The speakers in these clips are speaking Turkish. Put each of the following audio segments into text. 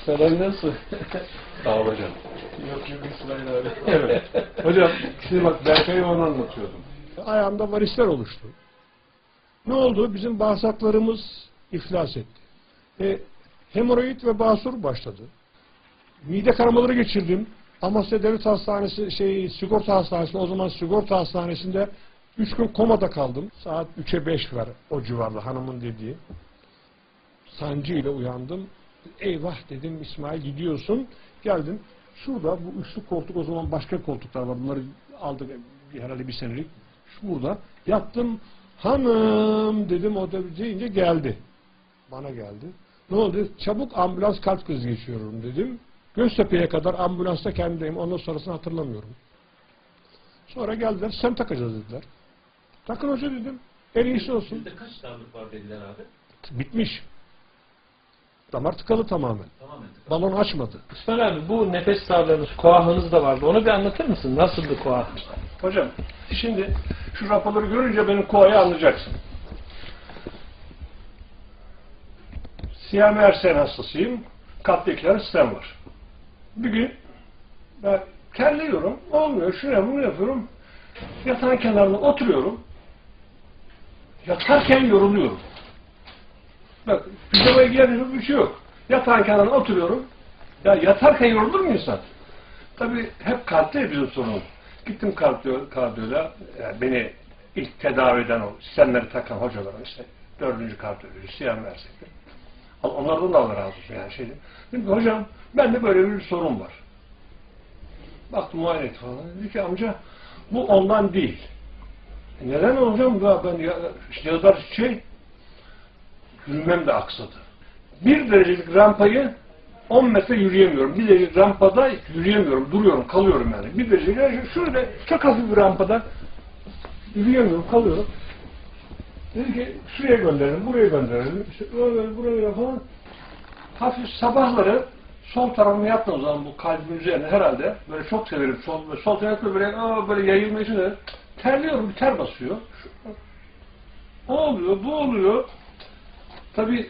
Saray nasıl? Sağ ol hocam. Yok yok İsmail abi. Evet. Hocam şimdi bak Berkay'a onu anlatıyordum. Ayağımda varisler oluştu. Ne oldu? Bizim bağırsaklarımız iflas etti. Hemoroid ve basur başladı. Mide kanamaları geçirdim. Amasya Devlet Hastanesi, sigorta hastanesinde, o zaman sigorta hastanesinde 3 gün komada kaldım. Saat 3'e 5 var o civarda hanımın dediği. Sancı ile uyandım. Eyvah dedim, İsmail gidiyorsun. Geldim. Şurada bu üçlü koltuk, o zaman başka koltuklar var. Bunları aldık herhalde bir senelik. Burada yattım. Hanım dedim, o da deyince geldi. Bana geldi. Ne oldu? Çabuk ambulans, kalp krizi geçiyorum dedim. Göztepe'ye kadar ambulansta kendimdeyim. Ondan sonrasını hatırlamıyorum. Sonra geldiler, sen takacağız dediler. Takın hoca dedim. En iyisi olsun. Sizde kaç darlık var dediler abi? Bitmiş. Damar tıkalı tamamen. Tamamen tıkalı. Balon açmadı. İsmail abi bu nefes darlığınız, koahınız da vardı. Onu bir anlatır mısın? Nasıldı koah? Hocam şimdi şu raporları görünce benim koayı anlayacaksın. Siyamersen hastasıyım. Kalpte ikilem sistem var. Bir gün ben terliyorum. Olmuyor. Şuraya bunu yapıyorum. Yatağın kenarına oturuyorum. Yatarken yoruluyorum. Bak pijamaya giyemiyorum, bir şey yok. Yatağın kenarına oturuyorum. Ya yatarken yorulur mu insan? Tabii hep kalpte bizim sorunumuz. Gittim kardiyoda, yani beni ilk tedavi eden o sistemleri takan hocalarım işte 4. kardiyoloji, Siyamersek'te. Onlardan da Allah razı olsun yani şeydi. Dedim ki hocam bende böyle bir sorun var. Baktım muayene etti falan. Dedi ki amca bu ondan değil. Neden hocam? Ben işte yıllar yürümem de aksadı. 1 derecelik rampayı 10 metre yürüyemiyorum. 1 derecelik rampada yürüyemiyorum. Duruyorum, kalıyorum yani. 1 derecelik şöyle çok hafif bir rampada yürüyemiyorum, kalıyorum. Dedi ki şuraya gönderelim, buraya gönderelim. İşte buraya falan. Hafif sabahları sol tarafımı yaptığım zaman bu kalbimin üzerine herhalde böyle çok severim. Sol tarafı böyle yayılmayı için terliyorum, bir ter basıyor. O oluyor, bu oluyor. Tabii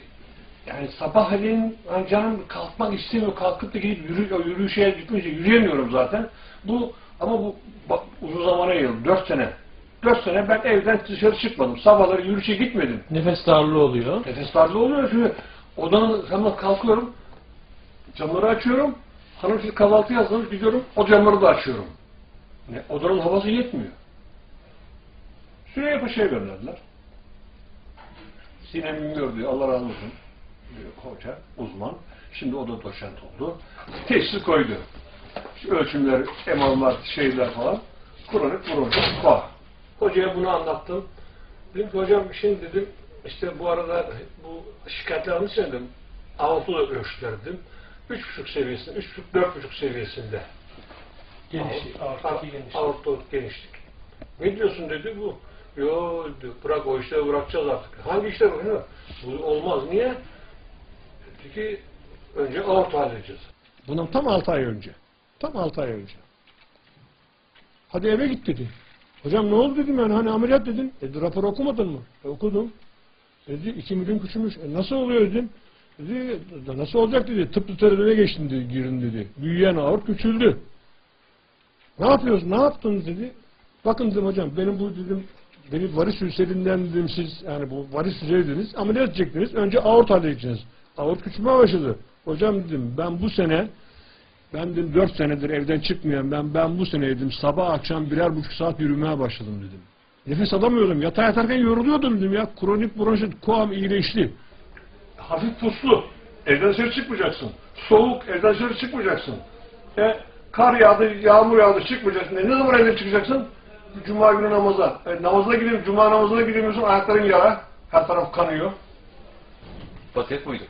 yani sabahleyin hani canım kalkmak istemiyor, kalkıp da gidip yürüyüşe gitmeyince yürüyemiyorum zaten. Ama bu bak, uzun zamana yayıldı, 4 sene. 4 sene ben evden dışarı çıkmadım. Sabahları yürüyüşe gitmedim. Nefes darlığı oluyor. Nefes darlığı oluyor çünkü odanın hemen kalkıyorum. Camları açıyorum. Hanım şimdi kahvaltı yazmış gidiyorum. O camları da açıyorum. Odanın havası yetmiyor. Şuraya bir şey gönderdiler. Sinem Üngör diyor. Allah razı olsun. Diyor hoca, uzman. Şimdi o da doçent oldu. Teşhis koydu. İşte ölçümler, MR'lar, şeyler falan. Kronik bronşit koa. Hocaya bunu anlattım. Dedim ki hocam şimdi dedim işte bu arada bu şikayetler almış dedim. Aorta ölçtüler dedim. 3,5 seviyesinde, 3,5-4,5 seviyesinde. Genişlik, aorttaki genişlik. Aorta genişlik. Ne diyorsun dedi bu. Yo bırak o işleri bırakacağız artık. Hangi işler var? Bu olmaz. Niye? Dedi ki önce aorta halledeceğiz. Bundan tam 6 ay önce. Tam 6 ay önce. Hadi eve git dedi. Hocam ne oldu dedim yani hani ameliyat dedim. Rapor okumadın mı? Okudum. Dedi 2 milyon küçülmüş. Nasıl oluyor dedim. Dedi nasıl olacak dedi. Tıp literatürüne geçtim dedi, girin dedi. Büyüyen aort küçüldü. Ne yapıyorsun? Ne yaptınız dedi. Bakın dedim hocam benim bu dedim beni varis ülserinden dedim siz yani bu varis ülseridiniz ameliyat edecektiniz. Önce aort halledeceksiniz. Aort küçülmeye başladı. Hocam dedim ben bu sene ben dedim 4 senedir evden çıkmıyorum. Ben bu sene dedim sabah akşam 1,5 saat yürümeye başladım dedim. Nefes alamıyordum. Yatağa yatarken yoruluyordum dedim ya. Kronik bronşit koam iyileşti. Hafif puslu. Evden dışarı çıkmayacaksın. Soğuk. Evden dışarı çıkmayacaksın. Kar yağdı, yağmur yağdı çıkmayacaksın. Ne zaman evden çıkacaksın? Cuma günü namaza. Namazına gidiyorum. Cuma namazına gidemiyorsun. Ayakların yara. Her taraf kanıyor. Vaziyet buydu.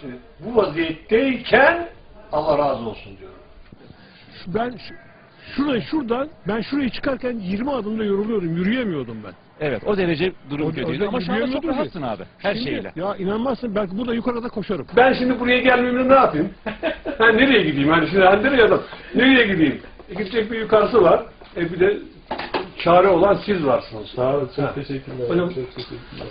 Şimdi bu vaziyetteyken Allah razı olsun diyorum. Ben şurayı çıkarken 20 adımda yoruluyordum. Yürüyemiyordum ben. Evet, o derece durum kötüydü ama şu anda çok yürüyemiyordum ki. rahatsın abi. Her Şimdi, şeyle. Ya inanmazsın belki burada yukarıda koşarım. Ben şimdi buraya gelmeyeyim ne yapayım? Ben nereye gideyim? Hani şimdi nereye adam? Nereye gideyim? Gidecek bir yukarısı var. Bir de çare olan siz varsınız. Sağ olun. Çok teşekkürler. Hocam, çok teşekkürler.